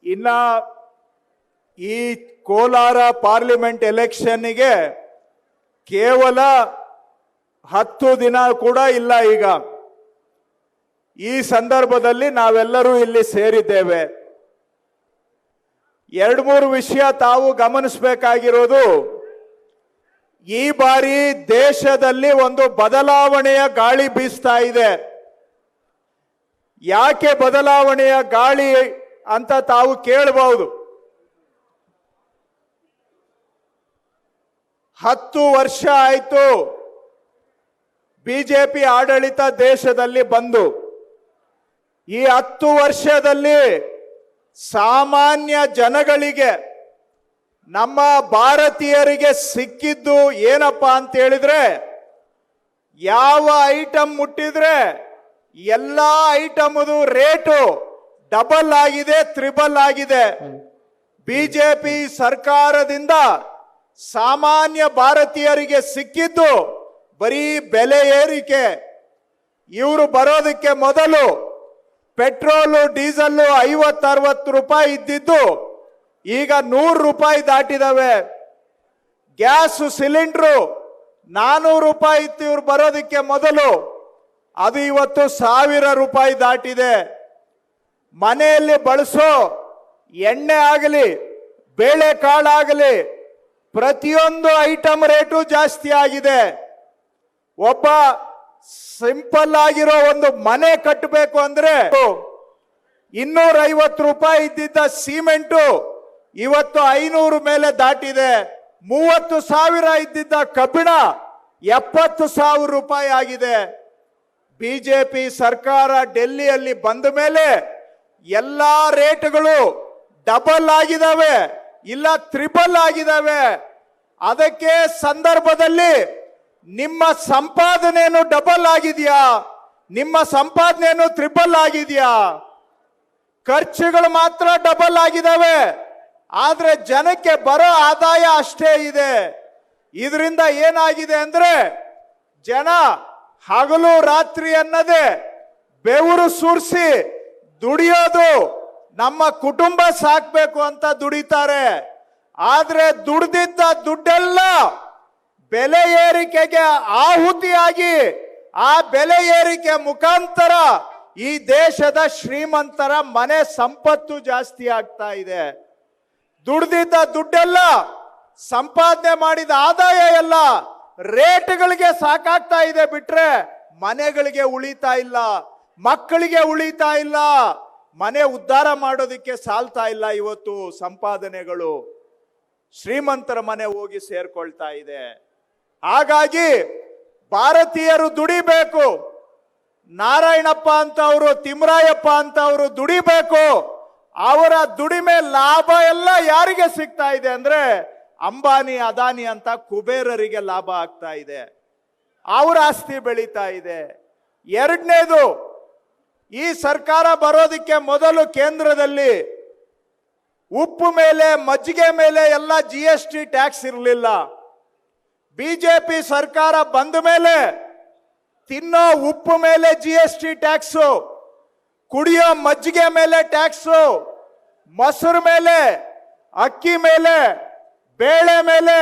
ಇನ್ನ ಈ ಕೋಲಾರ ಪಾರ್ಲಿಮೆಂಟ್ ಎಲೆಕ್ಷನ್ನಿಗೆ ಕೇವಲ 10 ದಿನ ಕೂಡ ಇಲ್ಲ. ಈಗ ಈ ಸಂದರ್ಭದಲ್ಲಿ ನಾವೆಲ್ಲರೂ ಇಲ್ಲಿ ಸೇರಿದ್ದೇವೆ. 2-3 ವಿಷಯ ತಾವು ಗಮನಿಸಬೇಕಾಗಿರೋದು, ಈ ಬಾರಿ ದೇಶದಲ್ಲಿ ಒಂದು ಬದಲಾವಣೆಯ ಗಾಳಿ ಬೀಸ್ತಾ ಇದೆ. ಯಾಕೆ ಬದಲಾವಣೆಯ ಗಾಳಿ ಅಂತ ತಾವು ಕೇಳಬಹುದು. 10 ವರ್ಷ ಆಯಿತು ಬಿಜೆಪಿ ಆಡಳಿತ ದೇಶದಲ್ಲಿ ಬಂದು. ಈ 10 ವರ್ಷದಲ್ಲಿ ಸಾಮಾನ್ಯ ಜನಗಳಿಗೆ, ನಮ್ಮ ಭಾರತೀಯರಿಗೆ ಸಿಕ್ಕಿದ್ದು ಏನಪ್ಪಾ ಅಂತ ಹೇಳಿದ್ರೆ, ಯಾವ ಐಟಮ್ ಮುಟ್ಟಿದ್ರೆ ಎಲ್ಲ ಐಟಮ್ದು ರೇಟು ಡಬಲ್ ಆಗಿದೆ, ತ್ರಿಬಲ್ ಆಗಿದೆ. ಬಿಜೆಪಿ ಸರ್ಕಾರದಿಂದ ಸಾಮಾನ್ಯ ಭಾರತೀಯರಿಗೆ ಸಿಕ್ಕಿದ್ದು ಬರೀ ಬೆಲೆ ಏರಿಕೆ. ಇವರು ಬರೋದಕ್ಕೆ ಮೊದಲು ಪೆಟ್ರೋಲು ಡೀಸೆಲ್ಲು 50-60 ರೂಪಾಯಿ ಇದ್ದಿದ್ದು ಈಗ 100 ರೂಪಾಯಿ ದಾಟಿದವೆ. ಗ್ಯಾಸ್ ಸಿಲಿಂಡ್ರು 400 ರೂಪಾಯಿ ಇತ್ತು ಇವ್ರು ಬರೋದಕ್ಕೆ ಮೊದಲು, ಅದು ಇವತ್ತು 1000 ರೂಪಾಯಿ ದಾಟಿದೆ. ಮನೆಯಲ್ಲಿ ಬಳಸೋ ಎಣ್ಣೆ ಆಗಲಿ, ಬೇಳೆಕಾಳಾಗಲಿ, ಪ್ರತಿಯೊಂದು ಐಟಮ್ ರೇಟು ಜಾಸ್ತಿ ಆಗಿದೆ. ಒಬ್ಬ ಸಿಂಪಲ್ ಆಗಿರೋ ಒಂದು ಮನೆ ಕಟ್ಟಬೇಕು ಅಂದ್ರೆ 250 ರೂಪಾಯಿ ಇದ್ದಿದ್ದ ಸಿಮೆಂಟು ಇವತ್ತು 500 ಮೇಲೆ ದಾಟಿದೆ. 30,000 ಇದ್ದಿದ್ದ ಕಬ್ಬಿಣ 70,000 ರೂಪಾಯಿ ಆಗಿದೆ. ಬಿಜೆಪಿ ಸರ್ಕಾರ ಡೆಲ್ಲಿಯಲ್ಲಿ ಬಂದ ಮೇಲೆ ಎಲ್ಲಾ ರೇಟ್ಗಳು ಡಬಲ್ ಆಗಿದಾವೆ, ಇಲ್ಲ ತ್ರಿಬಲ್ ಆಗಿದಾವೆ. ಅದಕ್ಕೆ ಸಂದರ್ಭದಲ್ಲಿ ನಿಮ್ಮ ಸಂಪಾದನೆಯನ್ನು ಡಬಲ್ ಆಗಿದೆಯಾ, ನಿಮ್ಮ ಸಂಪಾದನೆಯನ್ನು ತ್ರಿಬಲ್ ಆಗಿದೆಯಾ? ಖರ್ಚುಗಳು ಮಾತ್ರ ಡಬಲ್ ಆಗಿದಾವೆ, ಆದ್ರೆ ಜನಕ್ಕೆ ಬರೋ ಆದಾಯ ಅಷ್ಟೇ ಇದೆ. ಇದರಿಂದ ಏನಾಗಿದೆ ಅಂದ್ರೆ, ಜನ ಹಗಲು ರಾತ್ರಿ ಅನ್ನದೇ ಬೆವರು ಸುರಿಸಿ ದುಡಿಯೋದು, ನಮ್ಮ ಕುಟುಂಬ ಸಾಕ್ಬೇಕು ಅಂತ ದುಡಿತಾರೆ. ಆದ್ರೆ ದುಡ್ದಿದ್ದ ದುಡ್ಡೆಲ್ಲ ಬೆಲೆ ಏರಿಕೆಗೆ ಆಹುತಿಯಾಗಿ, ಆ ಬೆಲೆ ಏರಿಕೆ ಮುಖಾಂತರ ಈ ದೇಶದ ಶ್ರೀಮಂತರ ಮನೆ ಸಂಪತ್ತು ಜಾಸ್ತಿ ಆಗ್ತಾ ಇದೆ. ದುಡ್ದಿದ್ದ ದುಡ್ಡೆಲ್ಲ, ಸಂಪಾದನೆ ಮಾಡಿದ ಆದಾಯ ಎಲ್ಲ ರೇಟ್ಗಳಿಗೆ ಸಾಕಾಗ್ತಾ ಇದೆ ಬಿಟ್ರೆ ಮನೆಗಳಿಗೆ ಉಳಿತಾ ಇಲ್ಲ, ಮಕ್ಕಳಿಗೆ ಉಳಿತಾ ಇಲ್ಲ, ಮನೆ ಉದ್ಧಾರ ಮಾಡೋದಕ್ಕೆ ಸಾಲ್ತಾ ಇಲ್ಲ. ಇವತ್ತು ಸಂಪಾದನೆಗಳು ಶ್ರೀಮಂತರ ಮನೆ ಹೋಗಿ ಸೇರ್ಕೊಳ್ತಾ ಇದೆ. ಹಾಗಾಗಿ ಭಾರತೀಯರು ದುಡಿಬೇಕು. ನಾರಾಯಣಪ್ಪ ಅಂತವರು, ತಿಮ್ಮರಾಯಪ್ಪ ಅಂತವರು ದುಡಿಬೇಕು. ಅವರ ದುಡಿಮೆ ಲಾಭ ಎಲ್ಲ ಯಾರಿಗೆ ಸಿಗ್ತಾ ಇದೆ ಅಂದ್ರೆ, ಅಂಬಾನಿ ಅದಾನಿ ಅಂತ ಕುಬೇರರಿಗೆ ಲಾಭ ಆಗ್ತಾ ಇದೆ, ಅವರ ಆಸ್ತಿ ಬೆಳೀತಾ ಇದೆ. ಎರಡನೇದು, ಈ ಸರ್ಕಾರ ಬರೋದಕ್ಕೆ ಮೊದಲು ಕೇಂದ್ರದಲ್ಲಿ ಉಪ್ಪು ಮೇಲೆ, ಮಜ್ಜಿಗೆ ಮೇಲೆ ಎಲ್ಲ GST ಟ್ಯಾಕ್ಸ್ ಇರಲಿಲ್ಲ. ಬಿಜೆಪಿ ಸರ್ಕಾರ ಬಂದ ಮೇಲೆ ತಿನ್ನೋ ಉಪ್ಪು ಮೇಲೆ GST ಟ್ಯಾಕ್ಸು, ಕುಡಿಯೋ ಮಜ್ಜಿಗೆ ಮೇಲೆ ಟ್ಯಾಕ್ಸು, ಮೊಸರು ಮೇಲೆ, ಅಕ್ಕಿ ಮೇಲೆ, ಬೇಳೆ ಮೇಲೆ,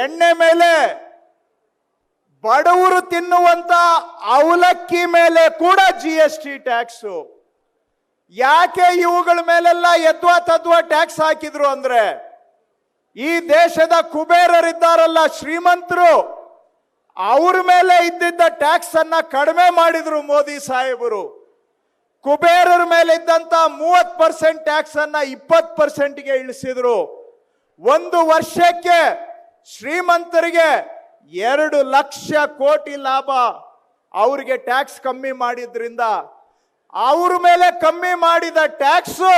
ಎಣ್ಣೆ ಮೇಲೆ, ಬಡವರು ತಿನ್ನುವಂತ ಅವಲಕ್ಕಿ ಮೇಲೆ ಕೂಡ GST ಟ್ಯಾಕ್ಸು. ಯಾಕೆ ಇವುಗಳ ಮೇಲೆಲ್ಲ ಯದ್ವಾ ತದ್ವಾ ಟ್ಯಾಕ್ಸ್ ಹಾಕಿದ್ರು ಅಂದ್ರೆ, ಈ ದೇಶದ ಕುಬೇರರಿದ್ದಾರಲ್ಲ, ಶ್ರೀಮಂತರು, ಅವ್ರ ಮೇಲೆ ಇದ್ದಿದ್ದ ಟ್ಯಾಕ್ಸ್ ಅನ್ನ ಕಡಿಮೆ ಮಾಡಿದ್ರು ಮೋದಿ ಸಾಹೇಬರು. ಕುಬೇರರ ಮೇಲೆ ಇದ್ದಂತ 30% ಟ್ಯಾಕ್ಸ್ ಅನ್ನ 20%ಗೆ ಇಳಿಸಿದ್ರು. 1 ವರ್ಷಕ್ಕೆ ಶ್ರೀಮಂತರಿಗೆ 2 ಲಕ್ಷ ಕೋಟಿ ಲಾಭ. ಅವ್ರಿಗೆ ಟ್ಯಾಕ್ಸ್ ಕಮ್ಮಿ ಮಾಡಿದ್ರಿಂದ, ಅವ್ರ ಮೇಲೆ ಕಮ್ಮಿ ಮಾಡಿದ ಟ್ಯಾಕ್ಸು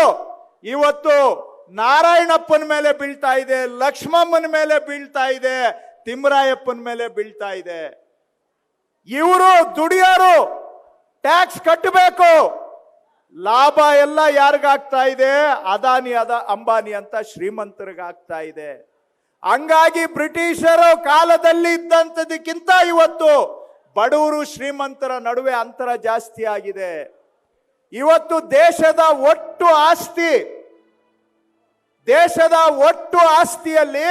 ಇವತ್ತು ನಾರಾಯಣಪ್ಪನ ಮೇಲೆ ಬೀಳ್ತಾ ಇದೆ, ಲಕ್ಷ್ಮಮ್ಮನ ಮೇಲೆ ಬೀಳ್ತಾ ಇದೆ, ತಿಮ್ಮರಾಯಪ್ಪನ ಮೇಲೆ ಬೀಳ್ತಾ ಇದೆ. ಇವರು ದುಡಿಯೋರು ಟ್ಯಾಕ್ಸ್ ಕಟ್ಟಬೇಕು, ಲಾಭ ಎಲ್ಲ ಯಾರಿಗಾಗ್ತಾ ಇದೆ? ಅದಾನಿ ಅಂಬಾನಿ ಅಂತ ಶ್ರೀಮಂತರಿಗಾಗ್ತಾ ಇದೆ. ಹಂಗಾಗಿ ಬ್ರಿಟಿಷರು ಕಾಲದಲ್ಲಿ ಇದ್ದಂಥದಕ್ಕಿಂತ ಇವತ್ತು ಬಡವರು ಶ್ರೀಮಂತರ ನಡುವೆ ಅಂತರ ಜಾಸ್ತಿ ಆಗಿದೆ. ಇವತ್ತು ದೇಶದ ಒಟ್ಟು ಆಸ್ತಿ ದೇಶದ ಒಟ್ಟು ಆಸ್ತಿಯಲ್ಲಿ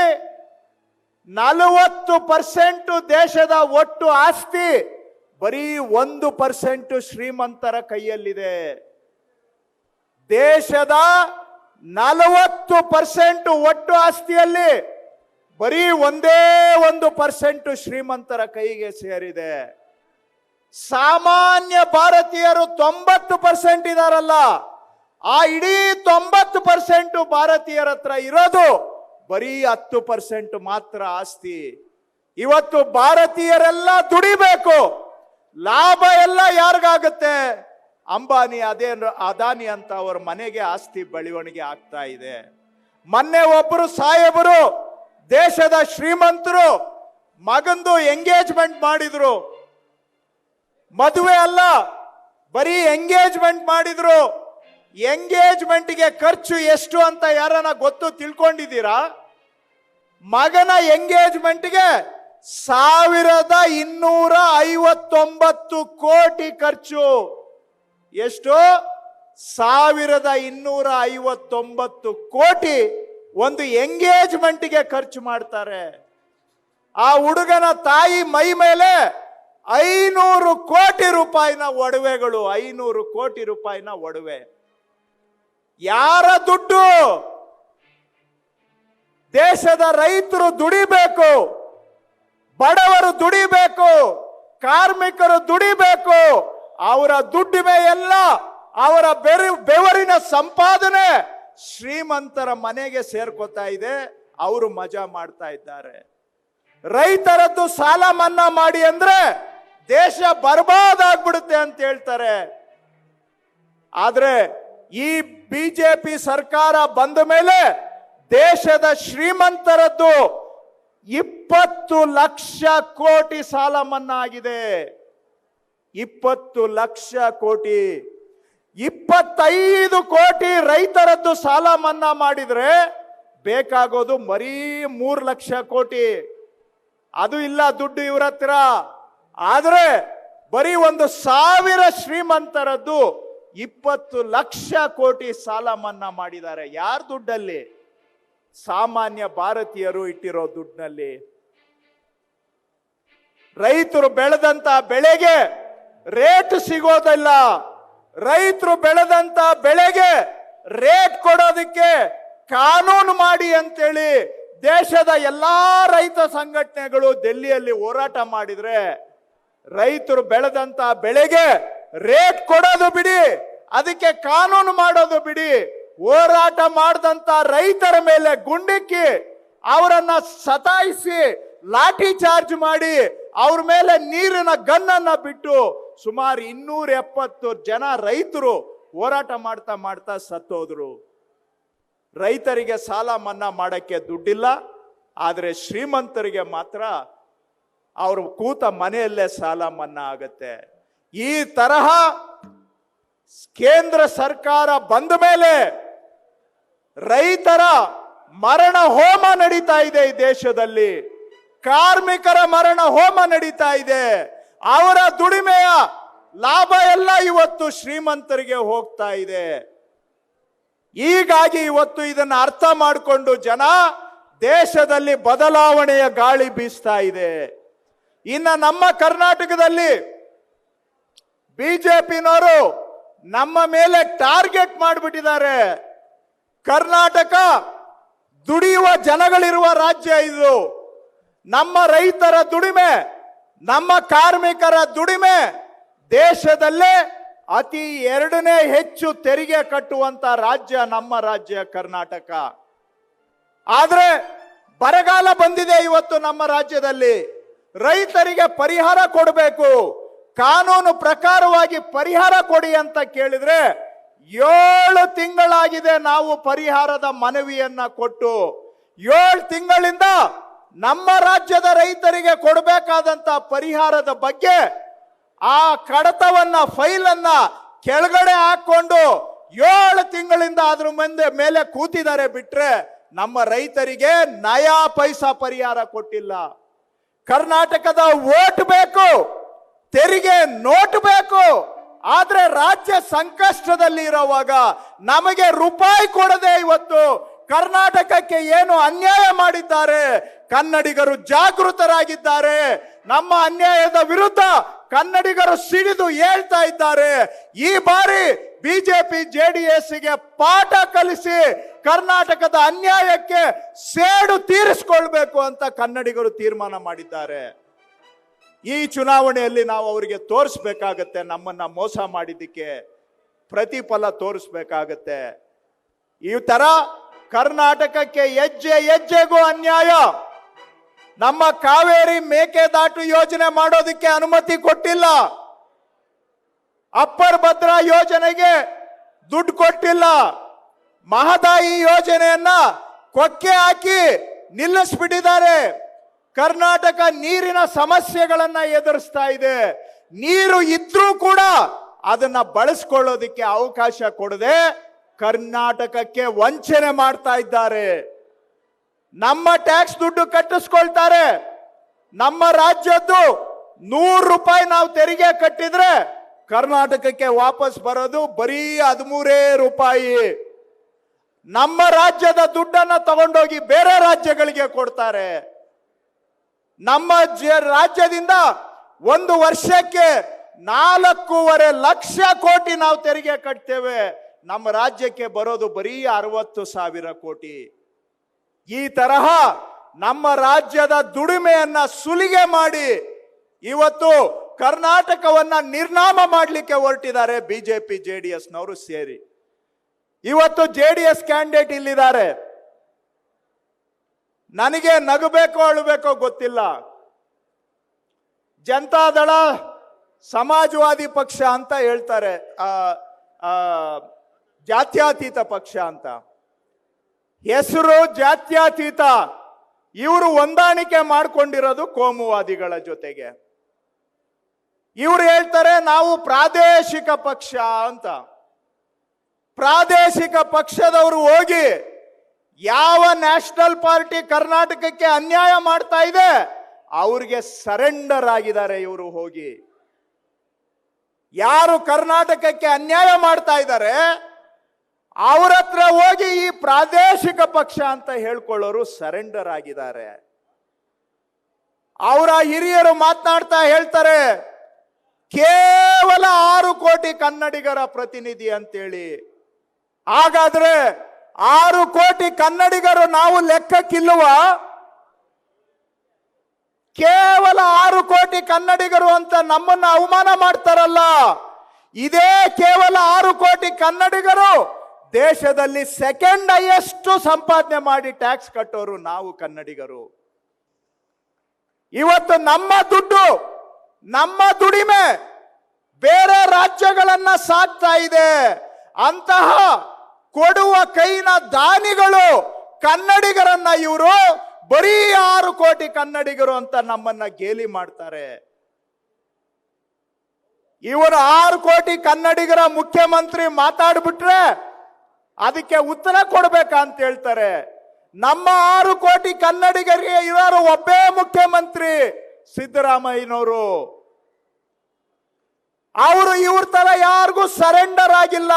40% ದೇಶದ ಒಟ್ಟು ಆಸ್ತಿ ಬರೀ 1% ಶ್ರೀಮಂತರ ಕೈಯಲ್ಲಿದೆ. ದೇಶದ 40% ಒಟ್ಟು ಆಸ್ತಿಯಲ್ಲಿ ಬರೀ 1% ಶ್ರೀಮಂತರ ಕೈಗೆ ಸೇರಿದೆ. ಸಾಮಾನ್ಯ ಭಾರತೀಯರು 90% ಇದಾರಲ್ಲ, ಆ ಇಡೀ 90% ಭಾರತೀಯರ ಹತ್ರ ಇರೋದು ಬರೀ 10% ಮಾತ್ರ ಆಸ್ತಿ. ಇವತ್ತು ಭಾರತೀಯರೆಲ್ಲ ದುಡಿಬೇಕು, ಲಾಭ ಎಲ್ಲ ಯಾರಿಗಾಗುತ್ತೆ? ಅಂಬಾನಿ, ಅದಾನಿ ಅಂತ ಅವರ ಮನೆಗೆ ಆಸ್ತಿ ಬೆಳವಣಿಗೆ ಆಗ್ತಾ ಇದೆ. ಮೊನ್ನೆ ಒಬ್ಬರು ಸಾಹೇಬರು ದೇಶದ ಶ್ರೀಮಂತರು ಮಗಂದು ಎಂಗೇಜ್ಮೆಂಟ್ ಮಾಡಿದ್ರು. ಮದುವೆ ಅಲ್ಲ, ಬರೀ ಎಂಗೇಜ್ಮೆಂಟ್ ಮಾಡಿದ್ರು. ಎಂಗೇಜ್ಮೆಂಟ್ಗೆ ಖರ್ಚು ಎಷ್ಟು ಅಂತ ಯಾರನ್ನ ಗೊತ್ತು ತಿಳ್ಕೊಂಡಿದ್ದೀರಾ? ಮಗನ ಎಂಗೇಜ್ಮೆಂಟ್ಗೆ 1259 ಕೋಟಿ ಖರ್ಚು. ಎಷ್ಟು? 1259 ಕೋಟಿ ಒಂದು ಎಂಗೇಜ್ಮೆಂಟ್ಗೆ ಖರ್ಚು ಮಾಡ್ತಾರೆ. ಆ ಹುಡುಗನ ತಾಯಿ ಮೈ ಮೇಲೆ 500 ಕೋಟಿ ರೂಪಾಯಿನ ಒಡವೆಗಳು, 500 ಕೋಟಿ ರೂಪಾಯಿನ ಒಡವೆ. ಯಾರ ದುಡ್ಡು? ದೇಶದ ರೈತರು ದುಡಿಬೇಕು, ಬಡವರು ದುಡಿಬೇಕು, ಕಾರ್ಮಿಕರು ದುಡಿಬೇಕು. ಅವರ ದುಡ್ಡಿಮೆ ಎಲ್ಲ, ಅವರ ಬೆವರಿನ ಸಂಪಾದನೆ ಶ್ರೀಮಂತರ ಮನೆಗೆ ಸೇರ್ಕೋತಾ ಇದೆ. ಅವರು ಮಜಾ ಮಾಡ್ತಾ ಇದ್ದಾರೆ. ರೈತರದ್ದು ಸಾಲ ಮನ್ನಾ ಮಾಡಿ ಅಂದ್ರೆ ದೇಶ ಬರ್ಬಾದ್ ಆಗ್ಬಿಡುತ್ತೆ ಅಂತ ಹೇಳ್ತಾರೆ. ಆದ್ರೆ ಈ ಬಿಜೆಪಿ ಸರ್ಕಾರ ಬಂದ ಮೇಲೆ ದೇಶದ ಶ್ರೀಮಂತರದ್ದು 20 ಲಕ್ಷ ಕೋಟಿ ಸಾಲ ಮನ್ನಾ ಆಗಿದೆ. 20 ಲಕ್ಷ ಕೋಟಿ. 25 ಕೋಟಿ ರೈತರದ್ದು ಸಾಲ ಮನ್ನಾ ಮಾಡಿದ್ರೆ ಬೇಕಾಗೋದು ಬರೀ 3 ಲಕ್ಷ ಕೋಟಿ. ಅದು ಇಲ್ಲ ದುಡ್ಡು ಇವ್ರ ಹತ್ರ. ಆದ್ರೆ ಬರೀ 1,000 ಶ್ರೀಮಂತರದ್ದು 20 ಲಕ್ಷ ಕೋಟಿ ಸಾಲ ಮನ್ನಾ ಮಾಡಿದ್ದಾರೆ. ಯಾರ ದುಡ್ಡಲ್ಲಿ? ಸಾಮಾನ್ಯ ಭಾರತೀಯರು ಇಟ್ಟಿರೋ ದುಡ್ಡಿನಲ್ಲಿ. ರೈತರು ಬೆಳೆದಂತ ಬೆಳೆಗೆ ರೇಟ್ ಸಿಗೋದಿಲ್ಲ. ರೈತರು ಬೆಳೆದಂತ ಬೆಳೆಗೆ ರೇಟ್ ಕೊಡೋದಕ್ಕೆ ಕಾನೂನು ಮಾಡಿ ಅಂತೇಳಿ ದೇಶದ ಎಲ್ಲಾ ರೈತ ಸಂಘಟನೆಗಳು ಡೆಲ್ಲಿಯಲ್ಲಿ ಹೋರಾಟ ಮಾಡಿದ್ರೆ, ರೈತರು ಬೆಳೆದಂತ ಬೆಳೆಗೆ ರೇಟ್ ಕೊಡೋದು ಬಿಡಿ, ಅದಕ್ಕೆ ಕಾನೂನು ಮಾಡೋದು ಬಿಡಿ, ಹೋರಾಟ ಮಾಡಿದಂತ ರೈತರ ಮೇಲೆ ಗುಂಡಿಕ್ಕಿ ಅವರನ್ನ ಸತಾಯಿಸಿ ಲಾಠಿ ಚಾರ್ಜ್ ಮಾಡಿ ಅವ್ರ ಮೇಲೆ ನೀರಿನ ಗನ್ನನ್ನ ಬಿಟ್ಟು ಸುಮಾರು 270 ಜನ ರೈತರು ಹೋರಾಟ ಮಾಡ್ತಾ ಮಾಡ್ತಾ ಸತ್ತೋದ್ರು. ರೈತರಿಗೆ ಸಾಲ ಮನ್ನಾ ಮಾಡಕ್ಕೆ ದುಡ್ಡಿಲ್ಲ, ಆದ್ರೆ ಶ್ರೀಮಂತರಿಗೆ ಮಾತ್ರ ಅವರು ಕೂತ ಮನೆಯಲ್ಲೇ ಸಾಲ ಮನ್ನಾ ಆಗತ್ತೆ. ಈ ತರಹ ಕೇಂದ್ರ ಸರ್ಕಾರ ಬಂದ ಮೇಲೆ ರೈತರ ಮರಣ ಹೋಮ ನಡೀತಾ ಇದೆ ಈ ದೇಶದಲ್ಲಿ. ಕಾರ್ಮಿಕರ ಮರಣ ಹೋಮ ನಡೀತಾ ಇದೆ. ಅವರ ದುಡಿಮೆಯ ಲಾಭ ಎಲ್ಲ ಇವತ್ತು ಶ್ರೀಮಂತರಿಗೆ ಹೋಗ್ತಾ ಇದೆ. ಹೀಗಾಗಿ ಇವತ್ತು ಇದನ್ನ ಅರ್ಥ ಮಾಡಿಕೊಂಡು ಜನ ದೇಶದಲ್ಲಿ ಬದಲಾವಣೆಯ ಗಾಳಿ ಬೀಸ್ತಾ ಇದೆ. ಇನ್ನು ನಮ್ಮ ಕರ್ನಾಟಕದಲ್ಲಿ ಬಿಜೆಪಿನವರು ನಮ್ಮ ಮೇಲೆ ಟಾರ್ಗೆಟ್ ಮಾಡಿಬಿಟ್ಟಿದ್ದಾರೆ. ಕರ್ನಾಟಕ ದುಡಿಯುವ ಜನಗಳಿರುವ ರಾಜ್ಯ ಇದು. ನಮ್ಮ ರೈತರ ದುಡಿಮೆ, ನಮ್ಮ ಕಾರ್ಮಿಕರ ದುಡಿಮೆ ದೇಶದಲ್ಲೇ ಅತಿ 2ನೇ ಹೆಚ್ಚು ತೆರಿಗೆ ಕಟ್ಟುವಂತ ರಾಜ್ಯ ನಮ್ಮ ರಾಜ್ಯ ಕರ್ನಾಟಕ. ಆದ್ರೆ ಬರಗಾಲ ಬಂದಿದೆ ಇವತ್ತು ನಮ್ಮ ರಾಜ್ಯದಲ್ಲಿ. ರೈತರಿಗೆ ಪರಿಹಾರ ಕೊಡಬೇಕು, ಕಾನೂನು ಪ್ರಕಾರವಾಗಿ ಪರಿಹಾರ ಕೊಡಿ ಅಂತ ಕೇಳಿದ್ರೆ 7 ತಿಂಗಳಾಗಿದೆ ನಾವು ಪರಿಹಾರದ ಮನವಿಯನ್ನ ಕೊಟ್ಟು. 7 ತಿಂಗಳಿಂದ ನಮ್ಮ ರಾಜ್ಯದ ರೈತರಿಗೆ ಕೊಡಬೇಕಾದಂತ ಪರಿಹಾರದ ಬಗ್ಗೆ ಆ ಕಡತವನ್ನ ಫೈಲನ್ನ ಕೆಳಗಡೆ ಹಾಕೊಂಡು 7 ತಿಂಗಳಿಂದ ಅದ್ರ ಮೇಲೆ ಕೂತಿದ್ದಾರೆ. ಬಿಟ್ರೆ ನಮ್ಮ ರೈತರಿಗೆ ನಯಾ ಪೈಸಾ ಪರಿಹಾರ ಕೊಟ್ಟಿಲ್ಲ. ಕರ್ನಾಟಕದ ವೋಟ್ ಬೇಕು, ತೆರಿಗೆ ನೋಟ್ ಬೇಕು, ಆದ್ರೆ ರಾಜ್ಯ ಸಂಕಷ್ಟದಲ್ಲಿ ಇರುವಾಗ ನಮಗೆ ರೂಪಾಯಿ ಕೊಡದೆ ಇವತ್ತು ಕರ್ನಾಟಕಕ್ಕೆ ಏನು ಅನ್ಯಾಯ ಮಾಡಿದ್ದಾರೆ, ಕನ್ನಡಿಗರು ಜಾಗೃತರಾಗಿದ್ದಾರೆ. ನಮ್ಮ ಅನ್ಯಾಯದ ವಿರುದ್ಧ ಕನ್ನಡಿಗರು ಸಿಡಿದು ಹೇಳ್ತಾ ಇದ್ದಾರೆ. ಈ ಬಾರಿ ಬಿಜೆಪಿ ಜೆಡಿಎಸ್ಗೆ ಪಾಠ ಕಲಿಸಿ ಕರ್ನಾಟಕದ ಅನ್ಯಾಯಕ್ಕೆ ಸೇಡು ತೀರಿಸಿಕೊಳ್ಬೇಕು ಅಂತ ಕನ್ನಡಿಗರು ತೀರ್ಮಾನ ಮಾಡಿದ್ದಾರೆ. ಈ ಚುನಾವಣೆಯಲ್ಲಿ ನಾವು ಅವರಿಗೆ ತೋರಿಸ್ಬೇಕಾಗತ್ತೆ, ನಮ್ಮನ್ನ ಮೋಸ ಮಾಡಿದ್ದಕ್ಕೆ ಪ್ರತಿಫಲ ತೋರಿಸ್ಬೇಕಾಗತ್ತೆ. ಈ ತರ ಕರ್ನಾಟಕಕ್ಕೆ ಹೆಜ್ಜೆ ಹೆಜ್ಜೆಗೂ ಅನ್ಯಾಯ. ನಮ್ಮ ಕಾವೇರಿ ಮೇಕೆದಾಟು ಯೋಜನೆ ಮಾಡೋದಕ್ಕೆ ಅನುಮತಿ ಕೊಟ್ಟಿಲ್ಲ, ಅಪ್ಪರ್ ಭದ್ರಾ ಯೋಜನೆಗೆ ದುಡ್ಡು ಕೊಟ್ಟಿಲ್ಲ, ಮಹದಾಯಿ ಯೋಜನೆಯನ್ನ ಕೊಕ್ಕೆ ಹಾಕಿ ನಿಲ್ಲಿಸ್ಬಿಟ್ಟಿದ್ದಾರೆ. ಕರ್ನಾಟಕ ನೀರಿನ ಸಮಸ್ಯೆಗಳನ್ನ ಎದುರಿಸ್ತಾ ಇದೆ. ನೀರು ಇದ್ರೂ ಕೂಡ ಅದನ್ನ ಬಳಸ್ಕೊಳ್ಳೋದಿಕ್ಕೆ ಅವಕಾಶ ಕೊಡದೆ ಕರ್ನಾಟಕಕ್ಕೆ ವಂಚನೆ ಮಾಡ್ತಾ ಇದ್ದಾರೆ. ನಮ್ಮ ಟ್ಯಾಕ್ಸ್ ದುಡ್ಡು ಕಟ್ಟಿಸ್ಕೊಳ್ತಾರೆ. ನಮ್ಮ ರಾಜ್ಯದ್ದು 100 ರೂಪಾಯಿ ನಾವು ತೆರಿಗೆ ಕಟ್ಟಿದ್ರೆ ಕರ್ನಾಟಕಕ್ಕೆ ವಾಪಸ್ ಬರೋದು ಬರೀ 13 ರೂಪಾಯಿ. ನಮ್ಮ ರಾಜ್ಯದ ದುಡ್ಡನ್ನ ತಗೊಂಡೋಗಿ ಬೇರೆ ರಾಜ್ಯಗಳಿಗೆ ಕೊಡ್ತಾರೆ. ನಮ್ಮ ರಾಜ್ಯದಿಂದ ಒಂದು ವರ್ಷಕ್ಕೆ 4.5 ಲಕ್ಷ ಕೋಟಿ ನಾವು ತೆರಿಗೆ ಕಟ್ತೇವೆ. ನಮ್ಮ ರಾಜ್ಯಕ್ಕೆ ಬರೋದು ಬರೀ 60,000 ಕೋಟಿ. ಈ ತರಹ ನಮ್ಮ ರಾಜ್ಯದ ದುಡಿಮೆಯನ್ನ ಸುಲಿಗೆ ಮಾಡಿ ಇವತ್ತು ಕರ್ನಾಟಕವನ್ನ ನಿರ್ನಾಮ ಮಾಡಲಿಕ್ಕೆ ಹೊರಟಿದ್ದಾರೆ ಬಿಜೆಪಿ ಜೆಡಿಎಸ್ನವರು ಸೇರಿ. ಇವತ್ತು ಜೆಡಿಎಸ್ ಕ್ಯಾಂಡಿಡೇಟ್ ಇಲ್ಲಿದ್ದಾರೆ. ನನಗೆ ನಗಬೇಕೋ ಅಳಬೇಕೋ ಗೊತ್ತಿಲ್ಲ. ಜನತಾದಳ ಸಮಾಜವಾದಿ ಪಕ್ಷ ಅಂತ ಹೇಳ್ತಾರೆ, ಜಾತ್ಯತೀತ ಪಕ್ಷ ಅಂತ ಹೆಸರು, ಜಾತ್ಯತೀತ. ಇವರು ಹೊಂದಾಣಿಕೆ ಮಾಡ್ಕೊಂಡಿರೋದು ಕೋಮುವಾದಿಗಳ ಜೊತೆಗೆ. ಇವರು ಹೇಳ್ತಾರೆ ನಾವು ಪ್ರಾದೇಶಿಕ ಪಕ್ಷ ಅಂತ. ಪ್ರಾದೇಶಿಕ ಪಕ್ಷದವರು ಹೋಗಿ ಯಾವ ನ್ಯಾಷನಲ್ ಪಾರ್ಟಿ ಕರ್ನಾಟಕಕ್ಕೆ ಅನ್ಯಾಯ ಮಾಡ್ತಾ ಇದೆ ಅವ್ರಿಗೆ ಸರೆಂಡರ್ ಆಗಿದ್ದಾರೆ. ಇವರು ಹೋಗಿ ಯಾರು ಕರ್ನಾಟಕಕ್ಕೆ ಅನ್ಯಾಯ ಮಾಡ್ತಾ ಇದ್ದಾರೆ ಅವ್ರ ಹತ್ರ ಹೋಗಿ ಈ ಪ್ರಾದೇಶಿಕ ಪಕ್ಷ ಅಂತ ಹೇಳ್ಕೊಳ್ಳೋರು ಸರೆಂಡರ್ ಆಗಿದ್ದಾರೆ. ಅವರ ಹಿರಿಯರು ಮಾತನಾಡ್ತಾ ಹೇಳ್ತಾರೆ ಕೇವಲ 6 ಕೋಟಿ ಕನ್ನಡಿಗರ ಪ್ರತಿನಿಧಿ ಅಂತೇಳಿ. ಹಾಗಾದ್ರೆ 6 ಕೋಟಿ ಕನ್ನಡಿಗರು ನಾವು ಲೆಕ್ಕಕ್ಕಿಲ್ಲುವ? ಕೇವಲ 6 ಕೋಟಿ ಕನ್ನಡಿಗರು ಅಂತ ನಮ್ಮನ್ನ ಅವಮಾನ ಮಾಡ್ತಾರಲ್ಲ. ಇದೇ ಕೇವಲ 6 ಕೋಟಿ ಕನ್ನಡಿಗರು ದೇಶದಲ್ಲಿ ಸೆಕೆಂಡ್ ಹೈಯೆಸ್ಟ್ ಸಂಪಾದನೆ ಮಾಡಿ ಟ್ಯಾಕ್ಸ್ ಕಟ್ಟೋರು ನಾವು ಕನ್ನಡಿಗರು. ಇವತ್ತು ನಮ್ಮ ದುಡ್ಡು, ನಮ್ಮ ದುಡಿಮೆ ಬೇರೆ ರಾಜ್ಯಗಳನ್ನ ಸಾಕ್ತಾ ಇದೆ. ಅಂತಹ ಕೊಡುವ ಕೈನ ದಾನಿಗಳು ಕನ್ನಡಿಗರನ್ನ ಇವರು ಬರೀ 6 ಕೋಟಿ ಕನ್ನಡಿಗರು ಅಂತ ನಮ್ಮನ್ನ ಗೇಲಿ ಮಾಡ್ತಾರೆ. ಇವರು 6 ಕೋಟಿ ಕನ್ನಡಿಗರ ಮುಖ್ಯಮಂತ್ರಿ ಮಾತಾಡ್ಬಿಟ್ರೆ ಅದಕ್ಕೆ ಉತ್ತರ ಕೊಡ್ಬೇಕಂತ ಹೇಳ್ತಾರೆ. ನಮ್ಮ 6 ಕೋಟಿ ಕನ್ನಡಿಗರಿಗೆ ಇವರು ಒಬ್ಬೇ ಮುಖ್ಯಮಂತ್ರಿ ಸಿದ್ದರಾಮಯ್ಯನವರು. ಅವರು ಇವ್ರ ತರ ಯಾರಿಗೂ ಸರೆಂಡರ್ ಆಗಿಲ್ಲ.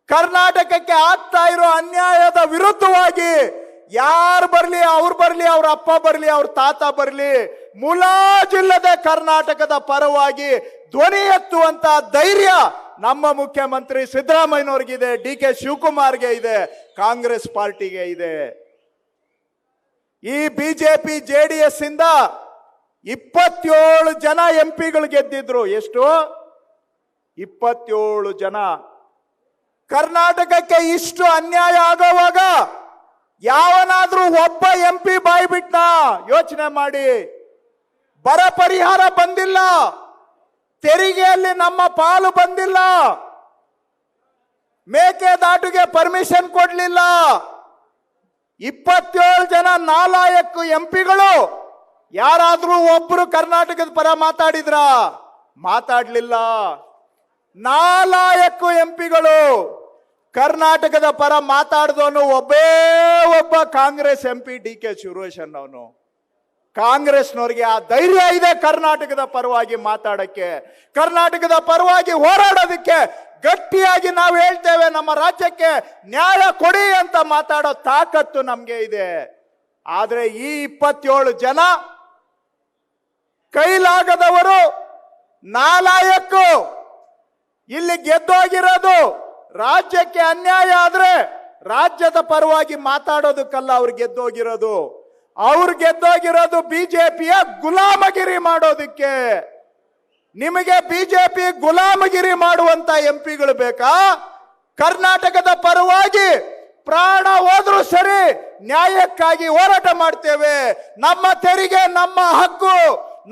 ಕರ್ನಾಟಕಕ್ಕೆ ಆಗ್ತಾ ಇರೋ ಅನ್ಯಾಯದ ವಿರುದ್ಧವಾಗಿ ಯಾರು ಬರ್ಲಿ, ಅವ್ರು ಬರ್ಲಿ, ಅವ್ರ ಅಪ್ಪ ಬರ್ಲಿ, ಅವ್ರ ತಾತ ಬರ್ಲಿ, ಮುಲಾಜಿಲ್ಲದೆ ಕರ್ನಾಟಕದ ಪರವಾಗಿ ಧ್ವನಿ ಎತ್ತುವಂತ ಧೈರ್ಯ ನಮ್ಮ ಮುಖ್ಯಮಂತ್ರಿ ಸಿದ್ದರಾಮಯ್ಯನವ್ರಿಗಿದೆ, ಡಿ ಕೆ ಶಿವಕುಮಾರ್ಗೆ ಇದೆ, ಕಾಂಗ್ರೆಸ್ ಪಾರ್ಟಿಗೆ ಇದೆ. ಈ ಬಿಜೆಪಿ ಜೆಡಿಎಸ್ ಇಂದ 27 ಜನ ಎಂಪಿಗಳು ಗೆದ್ದಿದ್ರು. ಎಷ್ಟು? 27 ಜನ. ಕರ್ನಾಟಕಕ್ಕೆ ಇಷ್ಟು ಅನ್ಯಾಯ ಆಗೋವಾಗ ಯಾವನಾದ್ರೂ ಒಬ್ಬ ಎಂಪಿ ಬಾಯಿ ಬಿಟ್ನ? ಯೋಚನೆ ಮಾಡಿ. ಬರ ಪರಿಹಾರ ಬಂದಿಲ್ಲ, ತೆರಿಗೆಯಲ್ಲಿ ನಮ್ಮ ಪಾಲು ಬಂದಿಲ್ಲ, ಮೇಕೆದಾಟುಗೆ ಪರ್ಮಿಷನ್ ಕೊಡ್ಲಿಲ್ಲ. 27 ಜನ ನಾಲಾಯಕ್ ಎಂಪಿಗಳು ಯಾರಾದ್ರೂ ಒಬ್ರು ಕರ್ನಾಟಕದ ಪರ ಮಾತಾಡಿದ್ರ? ಮಾತಾಡ್ಲಿಲ್ಲ. ನಾಲಾಯಕ್ ಎಂಪಿಗಳು. ಕರ್ನಾಟಕದ ಪರ ಮಾತಾಡಿದವನು ಒಬ್ಬ Congress MP D K Suresan. ಅವನು ಕಾಂಗ್ರೆಸ್ನವರಿಗೆ ಆ ಧೈರ್ಯ ಇದೆ ಕರ್ನಾಟಕದ ಪರವಾಗಿ ಮಾತಾಡಕ್ಕೆ, ಕರ್ನಾಟಕದ ಪರವಾಗಿ ಹೋರಾಡೋದಕ್ಕೆ. ಗಟ್ಟಿಯಾಗಿ ನಾವು ಹೇಳ್ತೇವೆ, ನಮ್ಮ ರಾಜ್ಯಕ್ಕೆ ನ್ಯಾಯ ಕೊಡಿ ಅಂತ ಮಾತಾಡೋ ತಾಕತ್ತು ನಮ್ಗೆ ಇದೆ. ಆದ್ರೆ ಈ 27 ಜನ ಕೈಲಾಗದವರು, ನಾಲಾಯಕ್ಕು, ಇಲ್ಲಿ ಗೆದ್ದೋಗಿರೋದು ರಾಜ್ಯಕ್ಕೆ ಅನ್ಯಾಯ ಆದ್ರೆ ರಾಜ್ಯದ ಪರವಾಗಿ ಮಾತಾಡೋದಕ್ಕಲ್ಲ ಅವ್ರು ಗೆದ್ದೋಗಿರೋದು. ಅವ್ರು ಗೆದ್ದೋಗಿರೋದು ಬಿಜೆಪಿಯ ಗುಲಾಮಗಿರಿ ಮಾಡೋದಕ್ಕೆ. ನಿಮಗೆ ಬಿಜೆಪಿ ಗುಲಾಮಗಿರಿ ಮಾಡುವಂತ ಎಂಪಿಗಳು ಬೇಕಾ? ಕರ್ನಾಟಕದ ಪರವಾಗಿ ಪ್ರಾಣ ಹೋದ್ರೂ ಸರಿ ನ್ಯಾಯಕ್ಕಾಗಿ ಹೋರಾಟ ಮಾಡ್ತೇವೆ. ನಮ್ಮ ತೆರಿಗೆ, ನಮ್ಮ ಹಕ್ಕು,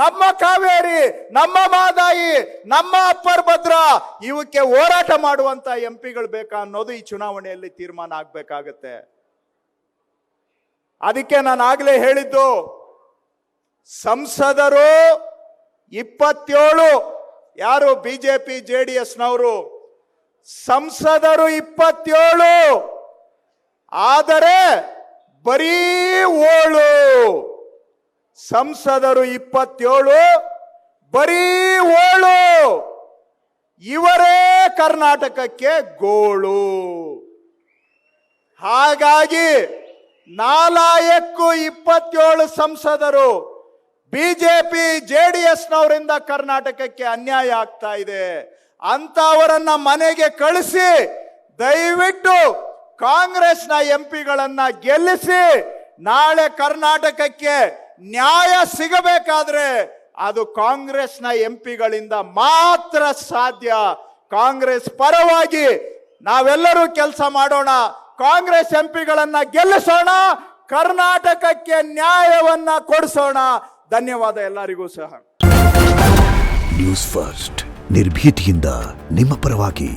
ನಮ್ಮ ಕಾವೇರಿ, ನಮ್ಮ ಮಾದಾಯಿ, ನಮ್ಮ ಅಪ್ಪರ್ ಭದ್ರಾ, ಇವಕ್ಕೆ ಹೋರಾಟ ಮಾಡುವಂತ ಎಂಪಿಗಳು ಬೇಕಾ ಅನ್ನೋದು ಈ ಚುನಾವಣೆಯಲ್ಲಿ ತೀರ್ಮಾನ ಆಗ್ಬೇಕಾಗತ್ತೆ. ಅದಕ್ಕೆ ನಾನು ಆಗ್ಲೇ ಹೇಳಿದ್ದು, ಸಂಸದರು 27 ಯಾರು ಬಿಜೆಪಿ ಜೆಡಿಎಸ್ನವರು, ಸಂಸದರು 27 ಆದರೆ ಬರೀ 7 ಸಂಸದರು 27 ಬರೀ 7 ಇವರೇ ಕರ್ನಾಟಕಕ್ಕೆ ಗೋಳು. ಹಾಗಾಗಿ ನಾಲಾಯಕ್ಕು 27 ಸಂಸದರು ಬಿಜೆಪಿ ಜೆಡಿಎಸ್ನವರಿಂದ ಕರ್ನಾಟಕಕ್ಕೆ ಅನ್ಯಾಯ ಆಗ್ತಾ ಇದೆ. ಅಂತವರನ್ನ ಮನೆಗೆ ಕಳಿಸಿ ದಯವಿಟ್ಟು ಕಾಂಗ್ರೆಸ್ನ ಎಂಪಿಗಳನ್ನ ಗೆಲ್ಲಿಸಿ. ನಾಳೆ ಕರ್ನಾಟಕಕ್ಕೆ ನ್ಯಾಯ ಸಿಗಬೇಕಾದ್ರೆ ಅದು ಕಾಂಗ್ರೆಸ್ನ ಎಂಪಿಗಳಿಂದ ಮಾತ್ರ ಸಾಧ್ಯ. ಕಾಂಗ್ರೆಸ್ ಪರವಾಗಿ ನಾವೆಲ್ಲರೂ ಕೆಲಸ ಮಾಡೋಣ, ಕಾಂಗ್ರೆಸ್ ಎಂಪಿಗಳನ್ನ ಗೆಲ್ಲಿಸೋಣ, ಕರ್ನಾಟಕಕ್ಕೆ ನ್ಯಾಯವನ್ನ ಕೊಡಿಸೋಣ. ಧನ್ಯವಾದ ಎಲ್ಲರಿಗೂ ಸಹ. ನ್ಯೂಸ್ ಫಸ್ಟ್ ನಿರ್ಭೀತಿಯಿಂದ ನಿಮ್ಮ ಪರವಾಗಿ.